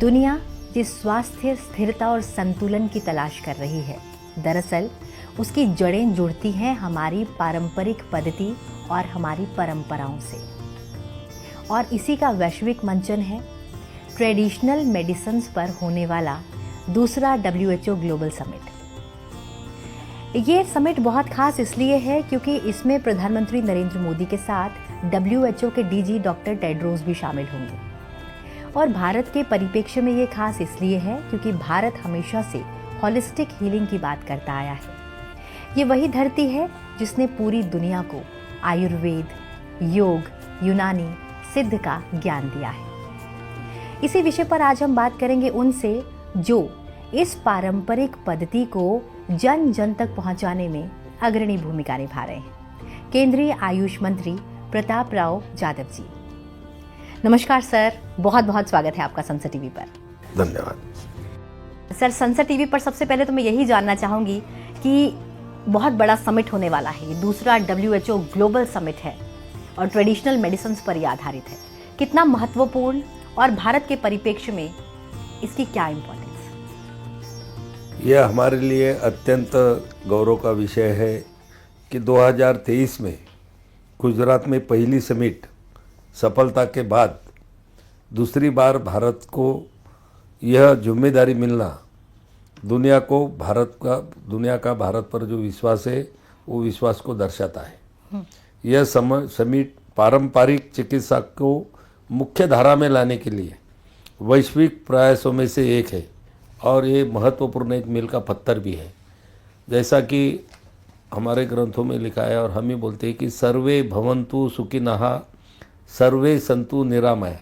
दुनिया जिस स्वास्थ्य, स्थिरता और संतुलन की तलाश कर रही है, दरअसल उसकी जड़ें जुड़ती हैं हमारी पारंपरिक पद्धति और हमारी परंपराओं से। और इसी का वैश्विक मंचन है ट्रेडिशनल मेडिसिन्स पर होने वाला दूसरा WHO ग्लोबल समिट। ये समिट बहुत खास इसलिए है क्योंकि इसमें प्रधानमंत्री नरेंद्र मोदी के साथ WHO के DG डॉक्टर टेड्रोस भी शामिल होंगे। और भारत के परिप्रेक्ष्य में ये खास इसलिए है क्योंकि भारत हमेशा से हॉलिस्टिक हीलिंग की बात करता आया है। ये वही धरती है जिसने पूरी दुनिया को आयुर्वेद, योग, यूनानी, सिद्ध का ज्ञान दिया है। इसी विषय पर आज हम बात करेंगे उनसे जो इस पारंपरिक पद्धति को जन जन तक पहुंचाने में अग्रणी भूमिका निभा रहे हैं। केंद्रीय आयुष मंत्री प्रताप राव जाधव जी। नमस्कार सर, बहुत बहुत स्वागत है आपका संसद टीवी पर। धन्यवाद। सर, संसद टीवी पर सबसे पहले तो मैं यही जानना चाहूंगी कि बहुत बड़ा समिट होने वाला है, ये दूसरा WHO ग्लोबल समिट है और ट्रेडिशनल मेडिसिन पर यह आधारित है। कितना महत्वपूर्ण और भारत के परिप्रेक्ष्य में इसकी क्या इम्पोर्टेंस? यह हमारे लिए अत्यंत गौरव का विषय है कि 2023 में गुजरात में पहली समिट सफलता के बाद दूसरी बार भारत को यह जिम्मेदारी मिलना दुनिया का भारत पर जो विश्वास है वो विश्वास को दर्शाता है। यह समिट पारंपरिक चिकित्सा को मुख्य धारा में लाने के लिए वैश्विक प्रयासों में से एक है और ये महत्वपूर्ण एक मील का पत्थर भी है। जैसा कि हमारे ग्रंथों में लिखा है और हम ही बोलते हैं कि सर्वे भवन्तु सुखिनः सर्वे सन्तु निरामय।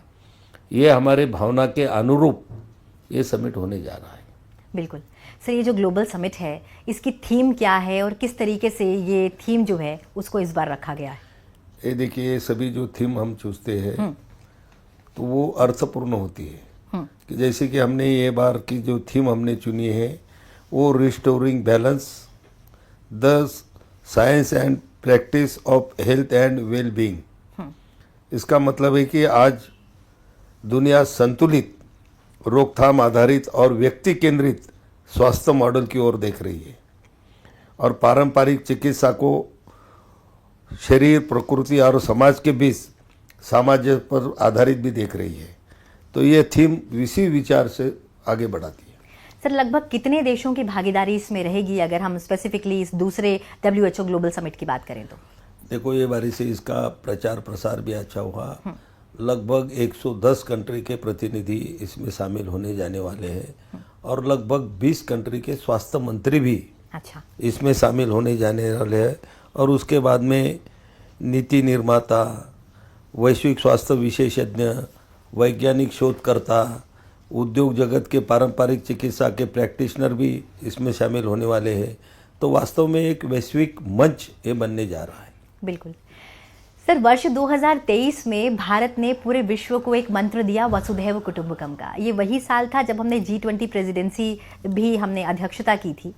ये हमारे भावना के अनुरूप ये समिट होने जा रहा है। बिल्कुल सर, ये जो ग्लोबल समिट है इसकी थीम क्या है और किस तरीके से ये थीम जो है उसको इस बार रखा गया है? ये देखिए, सभी जो थीम हम चूजते हैं तो वो अर्थपूर्ण होती है। कि जैसे कि हमने ये बार की जो थीम हमने चुनी है वो restoring balance, the science and practice of health and well being. इसका मतलब है कि आज दुनिया संतुलित, रोकथाम आधारित और व्यक्ति केंद्रित स्वास्थ्य मॉडल की ओर देख रही है और पारंपरिक चिकित्सा को शरीर, प्रकृति और समाज के बीच सामंजस्य पर आधारित भी देख रही है। तो ये थीम इसी विचार से आगे बढ़ाती है। सर, लगभग कितने देशों की भागीदारी इसमें रहेगी अगर हम स्पेसिफिकली इस दूसरे WHO ग्लोबल समिट की बात करें तो? देखो, ये बारी से इसका प्रचार प्रसार भी अच्छा हुआ। लगभग 110 कंट्री के प्रतिनिधि इसमें शामिल होने जाने वाले हैं और लगभग 20 कंट्री के स्वास्थ्य मंत्री भी इसमें शामिल होने जाने वाले हैं। और उसके बाद में नीति निर्माता, वैश्विक स्वास्थ्य विशेषज्ञ, वैज्ञानिक शोधकर्ता, उद्योग जगत के पारंपरिक चिकित्सा के प्रैक्टिशनर भी इसमें शामिल होने वाले हैं। तो वास्तव में एक वैश्विक मंच ये बनने जा रहा है। बिल्कुल सर, वर्ष 2023 में भारत ने पूरे विश्व को एक मंत्र दिया, वसुधैव कुटुंबकम का। ये वही साल था जब हमने G20 प्रेसिडेंसी भी हमने अध्यक्षता की थी।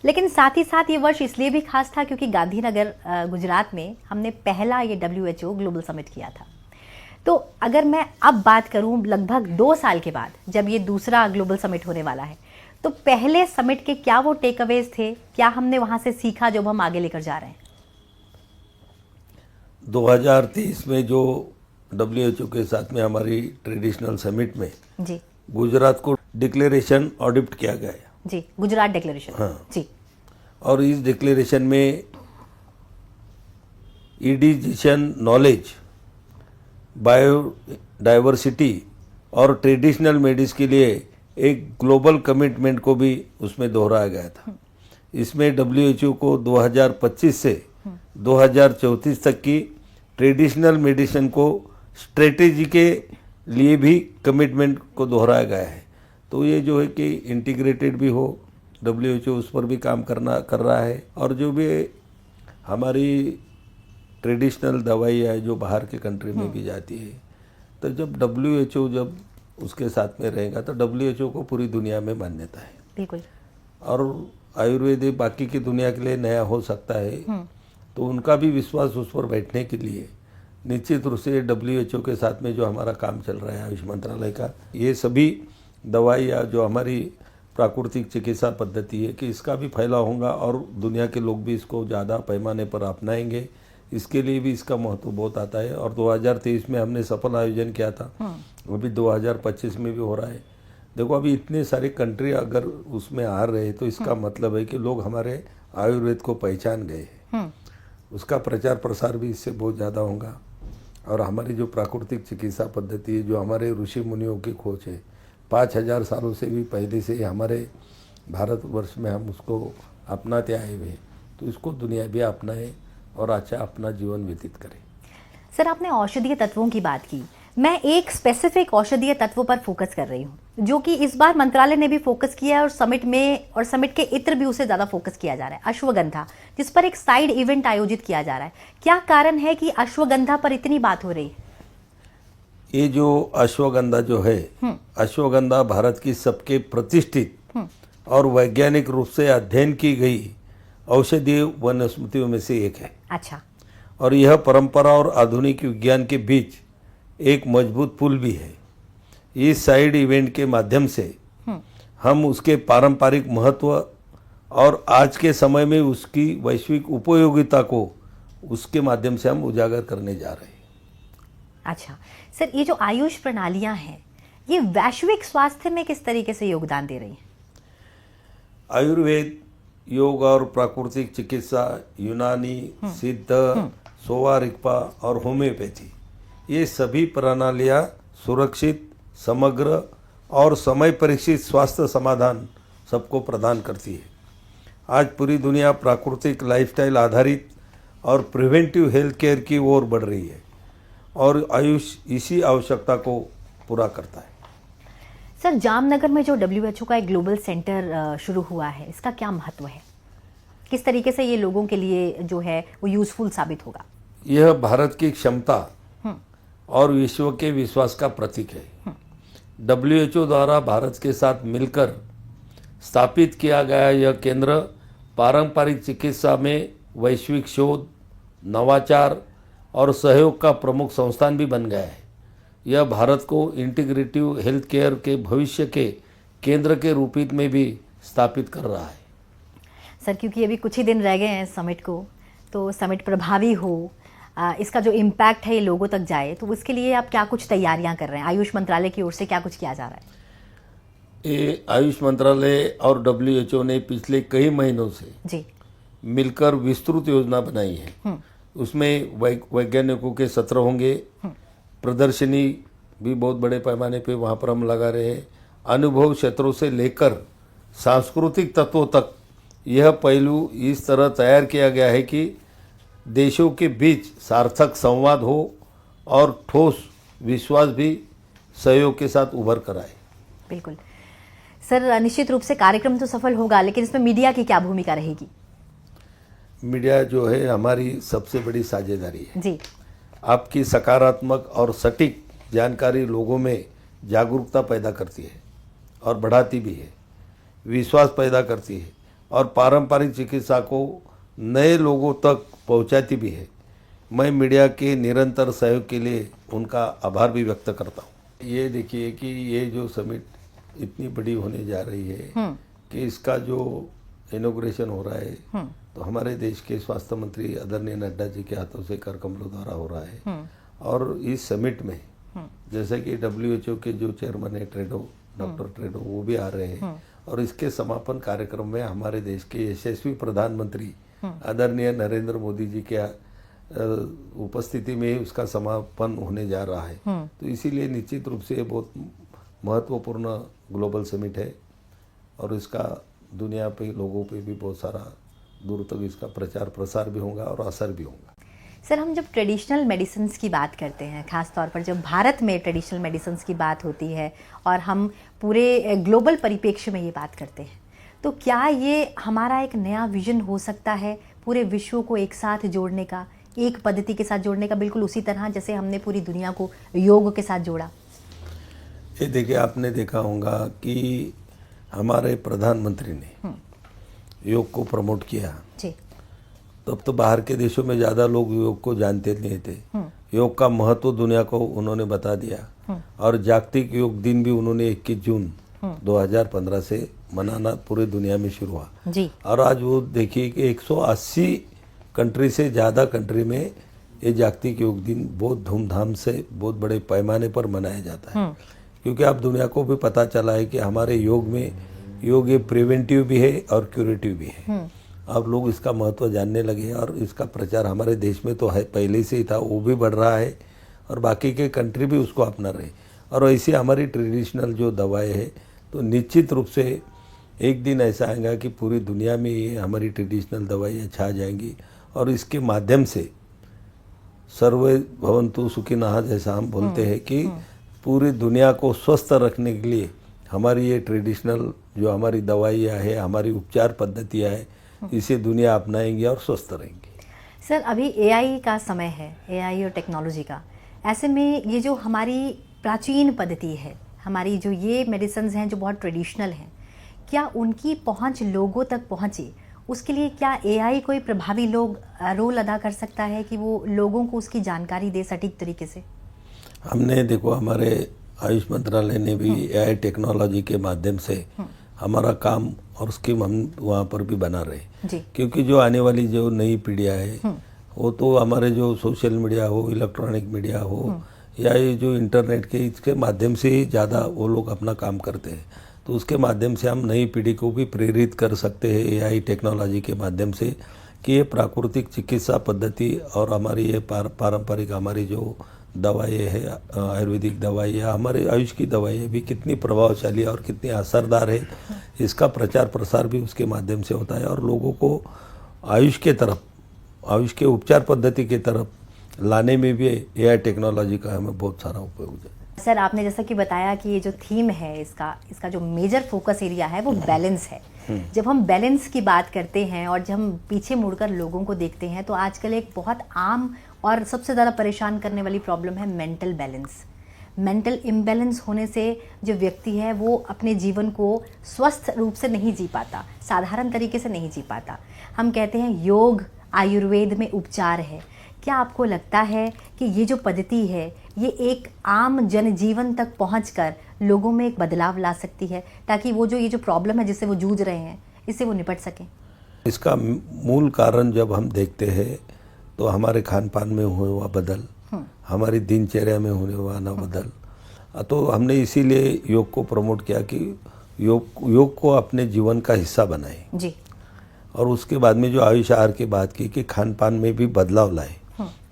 लेकिन साथ ही साथ ये वर्ष इसलिए भी खास था क्योंकि गांधीनगर गुजरात में हमने पहला ये WHO ग्लोबल समिट किया था। तो अगर मैं अब बात करूं लगभग 2 साल के बाद जब ये दूसरा ग्लोबल समिट होने वाला है, तो पहले समिट के क्या वो टेक अवेज थे, क्या हमने वहां से सीखा जो हम आगे लेकर जा रहे हैं? 2023 में जो WHO के साथ में हमारी ट्रेडिशनल समिट में जी गुजरात को डिक्लेरेशन ऑडिट किया गया है। जी, गुजरात डिक्लेरेशन। हाँ जी। और इस डिक्लेरेशन में इंडिजिनस नॉलेज, बायोडाइवर्सिटी और ट्रेडिशनल मेडिसिन के लिए एक ग्लोबल कमिटमेंट को भी उसमें दोहराया गया था। इसमें WHO को 2025 से 2034 तक की ट्रेडिशनल मेडिसिन को स्ट्रेटेजी के लिए भी कमिटमेंट को दोहराया गया है। तो ये जो है कि इंटीग्रेटेड भी हो, WHO उस पर भी काम कर रहा है। और जो भी हमारी ट्रेडिशनल दवाई है जो बाहर के कंट्री में भी जाती है, तो जब WHO जब उसके साथ में रहेगा तो WHO को पूरी दुनिया में मान्यता है। बिल्कुल। और आयुर्वेद बाकी की दुनिया के लिए नया हो सकता है, तो उनका भी विश्वास उस पर बैठने के लिए निश्चित रूप से WHO के साथ में जो हमारा काम चल रहा है आयुष मंत्रालय का, ये सभी दवाई या जो हमारी प्राकृतिक चिकित्सा पद्धति है कि इसका भी फैलाव होगा और दुनिया के लोग भी इसको ज़्यादा पैमाने पर अपनाएंगे। इसके लिए भी इसका महत्व बहुत आता है और 2023 में हमने सफल आयोजन किया था, अभी 2025 में भी हो रहा है। देखो अभी इतने सारे कंट्री अगर उसमें आ रहे हैं तो इसका मतलब है कि लोग हमारे आयुर्वेद को पहचान गए हैं। उसका प्रचार प्रसार भी इससे बहुत ज़्यादा होगा और हमारी जो प्राकृतिक चिकित्सा पद्धति है, जो हमारे ऋषि मुनियों की खोज है, 5000 सालों से भी पहले से हमारे भारतवर्ष में हम उसको अपनाते आए हुए हैं, तो इसको दुनिया भी अपनाए और अच्छा अपना जीवन व्यतीत करे। सर, आपने औषधीय तत्वों की बात की, मैं एक स्पेसिफिक औषधीय तत्व पर फोकस कर रही हूँ जो कि इस बार मंत्रालय ने भी फोकस किया है और समिट के इत्र भी उसे ज़्यादा फोकस किया जा रहा है, अश्वगंधा, जिस पर एक साइड इवेंट आयोजित किया जा रहा है। क्या कारण है कि अश्वगंधा पर इतनी बात हो रही है? ये जो अश्वगंधा जो है, अश्वगंधा भारत की सबके प्रतिष्ठित और वैज्ञानिक रूप से अध्ययन की गई औषधीय वनस्पतियों में से एक है। अच्छा। और यह परंपरा और आधुनिक विज्ञान के बीच एक मजबूत पुल भी है। इस साइड इवेंट के माध्यम से हम उसके पारंपरिक महत्व और आज के समय में उसकी वैश्विक उपयोगिता को उसके माध्यम से हम उजागर करने जा रहे हैं। अच्छा सर, ये जो आयुष प्रणालियां हैं ये वैश्विक स्वास्थ्य में किस तरीके से योगदान दे रही हैं? आयुर्वेद, योग और प्राकृतिक चिकित्सा, यूनानी, सिद्ध, सोवा रिगपा और होम्योपैथी, ये सभी प्रणालियाँ सुरक्षित, समग्र और समय परीक्षित स्वास्थ्य समाधान सबको प्रदान करती है। आज पूरी दुनिया प्राकृतिक लाइफस्टाइल आधारित और प्रिवेंटिव हेल्थ केयर की ओर बढ़ रही है और आयुष इसी आवश्यकता को पूरा करता है। सर, जामनगर में जो WHO का एक ग्लोबल सेंटर शुरू हुआ है, इसका क्या महत्व है? किस तरीके से ये लोगों के लिए जो है वो यूजफुल साबित होगा? यह भारत की क्षमता और विश्व के विश्वास का प्रतीक है। WHO द्वारा भारत के साथ मिलकर स्थापित किया गया यह केंद्र पारंपरिक चिकित्सा में वैश्विक शोध, नवाचार और सहयोग का प्रमुख संस्थान भी बन गया है। यह भारत को इंटीग्रेटिव हेल्थ केयर के भविष्य के केंद्र के रूप में भी स्थापित कर रहा है। सर, क्योंकि अभी कुछ ही दिन रह गए हैं समिट को, तो समिट प्रभावी हो, इसका जो इम्पैक्ट है ये लोगों तक जाए, तो उसके लिए आप क्या कुछ तैयारियां कर रहे हैं? आयुष मंत्रालय की ओर से क्या कुछ किया जा रहा है? ये आयुष मंत्रालय और WHO ने पिछले कई महीनों से जी मिलकर विस्तृत योजना बनाई है। उसमें वैज्ञानिकों के सत्र होंगे, प्रदर्शनी भी बहुत बड़े पैमाने पे वहाँ पर हम लगा रहे हैं। अनुभव क्षेत्रों से लेकर सांस्कृतिक तत्वों तक यह पहलू इस तरह तैयार किया गया है कि देशों के बीच सार्थक संवाद हो और ठोस विश्वास भी सहयोग के साथ उभर कर आए। बिल्कुल सर, निश्चित रूप से कार्यक्रम तो सफल होगा, लेकिन इसमें मीडिया की क्या भूमिका रहेगी? मीडिया जो है हमारी सबसे बड़ी साझेदारी है जी। आपकी सकारात्मक और सटीक जानकारी लोगों में जागरूकता पैदा करती है और बढ़ाती भी है, विश्वास पैदा करती है और पारंपरिक चिकित्सा को नए लोगों तक पहुंचाती भी है। मैं मीडिया के निरंतर सहयोग के लिए उनका आभार भी व्यक्त करता हूं। ये देखिए कि ये जो समिट इतनी बड़ी होने जा रही है कि इसका जो इनॉग्रेशन हो रहा है तो हमारे देश के स्वास्थ्य मंत्री आदरणीय नड्डा जी के हाथों से कर कमलों द्वारा हो रहा है। और इस समिट में जैसे कि WHO के जो चेयरमैन है डॉक्टर ट्रेडो, वो भी आ रहे हैं और इसके समापन कार्यक्रम में हमारे देश के यशस्वी प्रधानमंत्री आदरणीय नरेंद्र मोदी जी के उपस्थिति में उसका समापन होने जा रहा है। तो इसीलिए निश्चित रूप से ये बहुत महत्वपूर्ण ग्लोबल समिट है और इसका दुनिया पे लोगों पे भी बहुत सारा दूर तक इसका प्रचार प्रसार भी होगा और असर भी होगा। सर, हम जब ट्रेडिशनल मेडिसिन्स की बात करते हैं, खास तौर पर जब भारत में ट्रेडिशनल मेडिसिन्स की बात होती है और हम पूरे ग्लोबल परिप्रेक्ष्य में ये बात करते हैं, तो क्या ये हमारा एक नया विजन हो सकता है पूरे विश्व को एक साथ जोड़ने का, एक पद्धति के साथ जोड़ने का, बिल्कुल उसी तरह जैसे हमने पूरी दुनिया को योग के साथ जोड़ा? ये देखिए, आपने देखा होगा कि हमारे प्रधानमंत्री ने योग को प्रमोट किया जी। तब तो बाहर के देशों में ज़्यादा लोग योग को जानते नहीं थे। योग का महत्व दुनिया को उन्होंने बता दिया और जागतिक योग दिन भी उन्होंने 21 जून 2015 से मनाना पूरी दुनिया में शुरू हुआ जी। और आज वो देखिए कि 180 कंट्री से ज़्यादा कंट्री में ये जागतिक योग दिन बहुत धूमधाम से बहुत बड़े पैमाने पर मनाया जाता है। क्योंकि अब दुनिया को भी पता चला है कि हमारे योग ये प्रिवेंटिव भी है और क्यूरेटिव भी है। अब लोग इसका महत्व जानने लगे हैं और इसका प्रचार हमारे देश में तो है, पहले से ही था, वो भी बढ़ रहा है और बाकी के कंट्री भी उसको अपना रहे। और ऐसी हमारी ट्रेडिशनल जो दवाएं हैं तो निश्चित रूप से एक दिन ऐसा आएगा कि पूरी दुनिया में ये हमारी ट्रेडिशनल दवाइयाँ छा जाएंगी और इसके माध्यम से सर्वे भवन्तु सुखिनः जैसा हम बोलते हैं कि पूरी दुनिया को स्वस्थ रखने के लिए हमारी ये ट्रेडिशनल जो हमारी दवाइयाँ है, हमारी उपचार पद्धतियाँ है, इसे दुनिया अपनाएंगी और स्वस्थ रहेंगी। सर, अभी एआई का समय है, एआई और टेक्नोलॉजी का। ऐसे में ये जो हमारी प्राचीन पद्धति है, हमारी जो ये मेडिसिन्स हैं जो बहुत ट्रेडिशनल हैं, क्या उनकी पहुंच लोगों तक पहुंचे? उसके लिए क्या एआई कोई प्रभावी रोल अदा कर सकता है कि वो लोगों को उसकी जानकारी दे सटीक तरीके से? हमने देखो, हमारे आयुष मंत्रालय ने भी एआई टेक्नोलॉजी के माध्यम से हमारा काम और स्कीम हम वहाँ पर भी बना रहे जी। क्योंकि जो आने वाली जो नई पीढ़ियाँ है वो तो हमारे जो सोशल मीडिया हो, इलेक्ट्रॉनिक मीडिया हो या ये जो इंटरनेट के इसके माध्यम से ही ज़्यादा वो लोग अपना काम करते हैं। तो उसके माध्यम से हम नई पीढ़ी को भी प्रेरित कर सकते हैं एआई टेक्नोलॉजी के माध्यम से कि ये प्राकृतिक चिकित्सा पद्धति और हमारी ये पारंपरिक हमारी जो दवाएं है, आयुर्वेदिक दवाई या हमारे आयुष की दवाएं भी कितनी प्रभावशाली और कितनी असरदार है, इसका प्रचार प्रसार भी उसके माध्यम से होता है और लोगों को आयुष के तरफ, आयुष के उपचार पद्धति के तरफ लाने में भी एआई टेक्नोलॉजी का हमें बहुत सारा उपयोग है। सर, आपने जैसा कि बताया कि ये जो थीम है इसका जो मेजर फोकस एरिया है वो बैलेंस है। जब हम बैलेंस की बात करते हैं और जब हम पीछे मुड़कर लोगों को देखते हैं तो आजकल एक बहुत आम और सबसे ज़्यादा परेशान करने वाली प्रॉब्लम है मेंटल बैलेंस। मेंटल इम्बैलेंस होने से जो व्यक्ति है वो अपने जीवन को स्वस्थ रूप से नहीं जी पाता, साधारण तरीके से नहीं जी पाता। हम कहते हैं योग आयुर्वेद में उपचार है। क्या आपको लगता है कि ये जो पद्धति है ये एक आम जनजीवन तक पहुंचकर लोगों में एक बदलाव ला सकती है ताकि वो जो ये जो प्रॉब्लम है जिससे वो जूझ रहे हैं इससे वो निपट सकें? इसका मूल कारण जब हम देखते हैं तो हमारे खान पान में हुआ बदल, हमारी दिनचर्या में होने वाला बदल, तो हमने इसीलिए योग को प्रमोट किया कि योग को अपने जीवन का हिस्सा बनाए जी। और उसके बाद में जो आयुष आहार की बात की कि खान पान में भी बदलाव लाए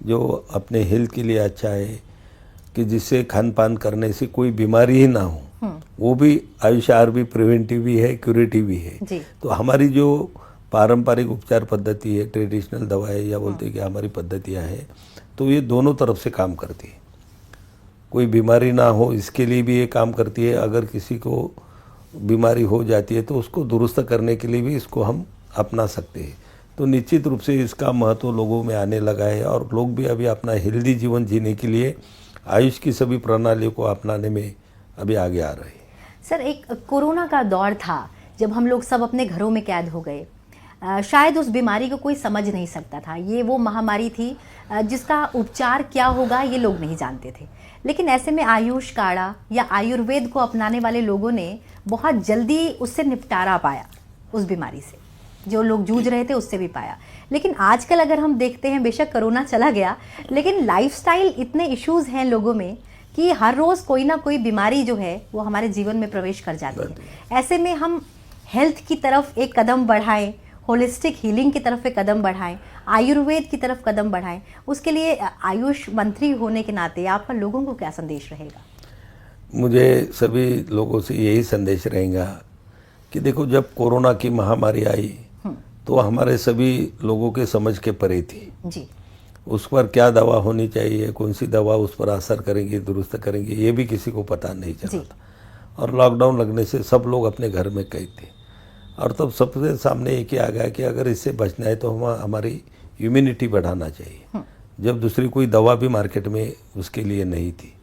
जो अपने हेल्थ के लिए अच्छा है, कि जिससे खान पान करने से कोई बीमारी ही ना हो। वो भी आयुष आहार भी प्रिवेंटिव भी है, क्यूरेटिव भी है जी। तो हमारी जो पारंपरिक उपचार पद्धति है, ट्रेडिशनल दवाएं या बोलते हैं कि हमारी पद्धतियां हैं, तो ये दोनों तरफ से काम करती है। कोई बीमारी ना हो इसके लिए भी ये काम करती है, अगर किसी को बीमारी हो जाती है तो उसको दुरुस्त करने के लिए भी इसको हम अपना सकते हैं। तो निश्चित रूप से इसका महत्व लोगों में आने लगा है और लोग भी अभी अपना हेल्दी जीवन जीने के लिए आयुष की सभी प्रणालियों को अपनाने में अभी आगे आ रहे हैं। सर, एक कोरोना का दौर था जब हम लोग सब अपने घरों में कैद हो गए। शायद उस बीमारी को कोई समझ नहीं सकता था। ये वो महामारी थी जिसका उपचार क्या होगा ये लोग नहीं जानते थे। लेकिन ऐसे में आयुष काढ़ा या आयुर्वेद को अपनाने वाले लोगों ने बहुत जल्दी उससे निपटारा पाया, उस बीमारी से जो लोग जूझ रहे थे उससे भी पाया। लेकिन आजकल अगर हम देखते हैं, बेशक कोरोना चला गया लेकिन लाइफस्टाइल इतने इश्यूज हैं लोगों में कि हर रोज़ कोई ना कोई बीमारी जो है वो हमारे जीवन में प्रवेश कर जाती है। ऐसे में हम हेल्थ की तरफ एक कदम बढ़ाएं, होलिस्टिक हीलिंग की तरफ एक कदम बढ़ाएं, आयुर्वेद की तरफ कदम बढ़ाएं, उसके लिए आयुष मंत्री होने के नाते आपका लोगों को क्या संदेश रहेगा? मुझे सभी लोगों से यही संदेश रहेगा कि देखो, जब कोरोना की महामारी आई तो हमारे सभी लोगों के समझ के परे थी जी। उस पर क्या दवा होनी चाहिए, कौन सी दवा उस पर असर करेंगी, दुरुस्त करेंगे, ये भी किसी को पता नहीं चला था। और लॉकडाउन लगने से सब लोग अपने घर में कैद थे और तब सबसे सामने एक ही आ गया कि अगर इससे बचना है तो हम हमारी इम्यूनिटी बढ़ाना चाहिए। जब दूसरी कोई दवा भी मार्केट में उसके लिए नहीं थी,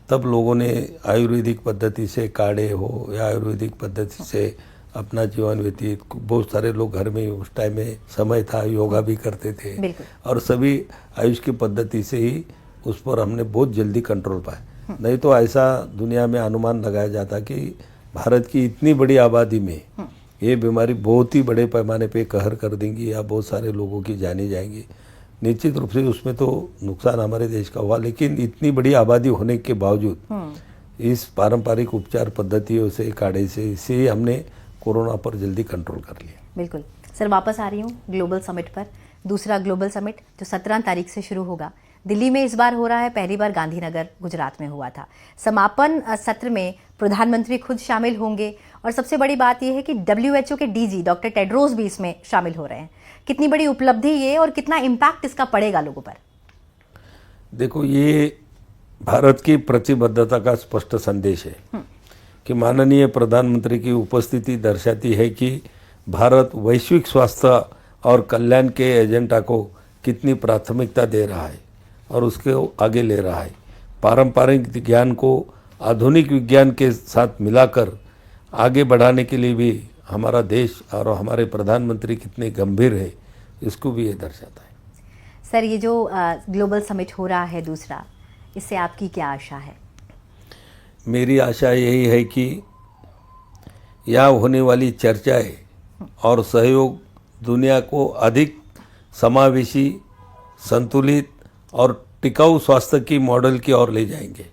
तब लोगों ने आयुर्वेदिक पद्धति से काढ़े हो या आयुर्वेदिक पद्धति से अपना जीवन व्यतीत, बहुत सारे लोग घर में उस टाइम में समय था योगा भी करते थे और सभी आयुष की पद्धति से ही उस पर हमने बहुत जल्दी कंट्रोल पाया। नहीं तो ऐसा दुनिया में अनुमान लगाया जाता कि भारत की इतनी बड़ी आबादी में ये बीमारी बहुत ही बड़े पैमाने पे कहर कर देंगी या बहुत सारे लोगों की जाने जाएंगी। निश्चित रूप से उसमें तो नुकसान हमारे देश का हुआ, लेकिन इतनी बड़ी आबादी होने के बावजूद इस पारंपरिक उपचार पद्धतियों से, काढ़े से, इसे हमने कोरोना पर जल्दी कंट्रोल कर लिया। बिल्कुल सर, वापस आ रही हूँ ग्लोबल समिट पर। दूसरा ग्लोबल समिट जो 17 तारीख से शुरू होगा, दिल्ली में इस बार हो रहा है। पहली बार गांधीनगर गुजरात में हुआ था। समापन सत्र में प्रधानमंत्री खुद शामिल होंगे और सबसे बड़ी बात यह है कि WHO के DG डॉक्टर टेड्रोस भी इसमें शामिल हो रहे हैं। कितनी बड़ी उपलब्धि ये और कितना इम्पैक्ट इसका पड़ेगा लोगों पर? देखो, ये भारत की प्रतिबद्धता का स्पष्ट संदेश है कि माननीय प्रधानमंत्री की उपस्थिति दर्शाती है कि भारत वैश्विक स्वास्थ्य और कल्याण के एजेंडा को कितनी प्राथमिकता दे रहा है और उसके आगे ले रहा है। पारंपरिक ज्ञान को आधुनिक विज्ञान के साथ मिलाकर आगे बढ़ाने के लिए भी हमारा देश और हमारे प्रधानमंत्री कितने गंभीर है, इसको भी ये दर्शाता है। सर, ये जो ग्लोबल समिट हो रहा है दूसरा, इससे आपकी क्या आशा है? मेरी आशा यही है कि यहाँ होने वाली चर्चाएं और सहयोग दुनिया को अधिक समावेशी, संतुलित और टिकाऊ स्वास्थ्य की मॉडल की ओर ले जाएंगे।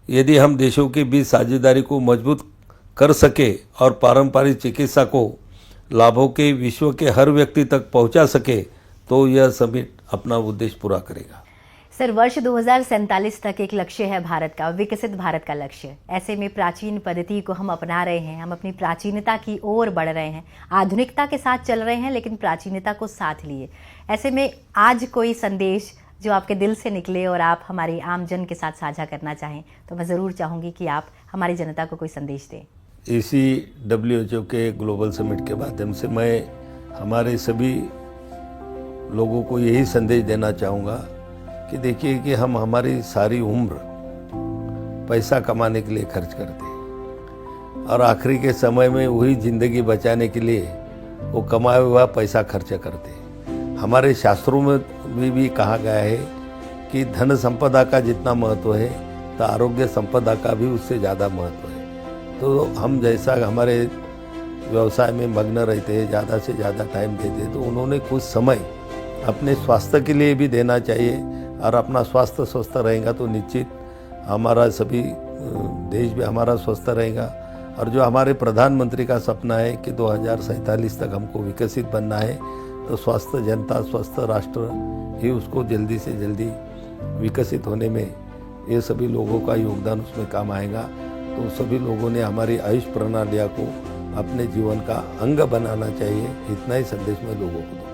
यदि हम देशों के बीच साझेदारी को मजबूत कर सके और पारंपरिक चिकित्सा को लाभों के विश्व के हर व्यक्ति तक पहुंचा सके, तो यह समिट अपना उद्देश्य पूरा करेगा। सर, वर्ष 2047 तक एक लक्ष्य है भारत का, विकसित भारत का लक्ष्य। ऐसे में प्राचीन पद्धति को हम अपना रहे हैं, हम अपनी प्राचीनता की ओर बढ़ रहे हैं, आधुनिकता के साथ चल रहे हैं, लेकिन प्राचीनता को साथ लिए। ऐसे में आज कोई संदेश जो आपके दिल से निकले और आप हमारे आम जन के साथ साझा करना चाहें, तो मैं ज़रूर चाहूँगी कि आप हमारी जनता को कोई संदेश दें। इसी WHO के ग्लोबल समिट के माध्यम से मैं हमारे सभी लोगों को यही संदेश देना चाहूँगा कि देखिए कि हम हमारी सारी उम्र पैसा कमाने के लिए खर्च करते हैं और आखिरी के समय में वही ज़िंदगी बचाने के लिए वो कमाया हुआ पैसा खर्च करते हैं। हमारे शास्त्रों में भी कहा गया है कि धन संपदा का जितना महत्व है, तो आरोग्य संपदा का भी उससे ज़्यादा महत्व है। तो हम जैसा हमारे व्यवसाय में मग्न रहते हैं, ज़्यादा से ज़्यादा टाइम देते हैं, तो उन्होंने कुछ समय अपने स्वास्थ्य के लिए भी देना चाहिए। और अपना स्वास्थ्य स्वस्थ रहेगा तो निश्चित हमारा सभी देश भी हमारा स्वस्थ रहेगा। और जो हमारे प्रधानमंत्री का सपना है कि 2047 तक हमको विकसित बनना है, तो स्वस्थ जनता, स्वस्थ राष्ट्र ही उसको जल्दी से जल्दी विकसित होने में ये सभी लोगों का योगदान उसमें काम आएगा। तो सभी लोगों ने हमारी आयुष प्रणालियाँ को अपने जीवन का अंग बनाना चाहिए। इतना ही संदेश मैं लोगों को दूँगा।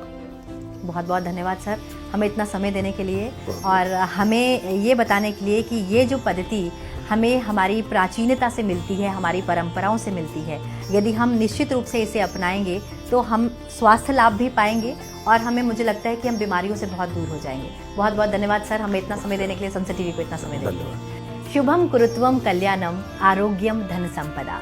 बहुत बहुत धन्यवाद सर, हमें इतना समय देने के लिए और हमें ये बताने के लिए कि ये जो पद्धति हमें हमारी प्राचीनता से मिलती है, हमारी परंपराओं से मिलती है। यदि हम निश्चित रूप से इसे अपनाएंगे तो हम स्वास्थ्य लाभ भी पाएंगे और हमें, मुझे लगता है कि हम बीमारियों से बहुत दूर हो जाएंगे। बहुत बहुत धन्यवाद सर, हमें इतना समय देने के लिए, सनसेट टीवी को इतना समय देने के लिए। शुभम कुरुत्वम कल्याणम आरोग्यम धन संपदा।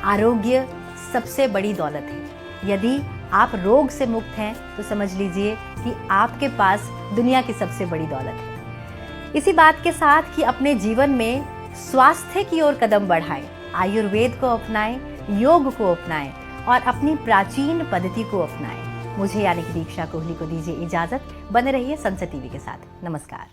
आरोग्य सबसे बड़ी दौलत है। यदि आप रोग से मुक्त हैं तो समझ लीजिए कि आपके पास दुनिया की सबसे बड़ी दौलत है। इसी बात के साथ कि अपने जीवन में स्वास्थ्य की ओर कदम बढ़ाएं, आयुर्वेद को अपनाएं, योग को अपनाएं और अपनी प्राचीन पद्धति को अपनाएं। मुझे यानी कि दीक्षा कोहली को दीजिए इजाजत। बने रहिए सनसेट टीवी के साथ। नमस्कार।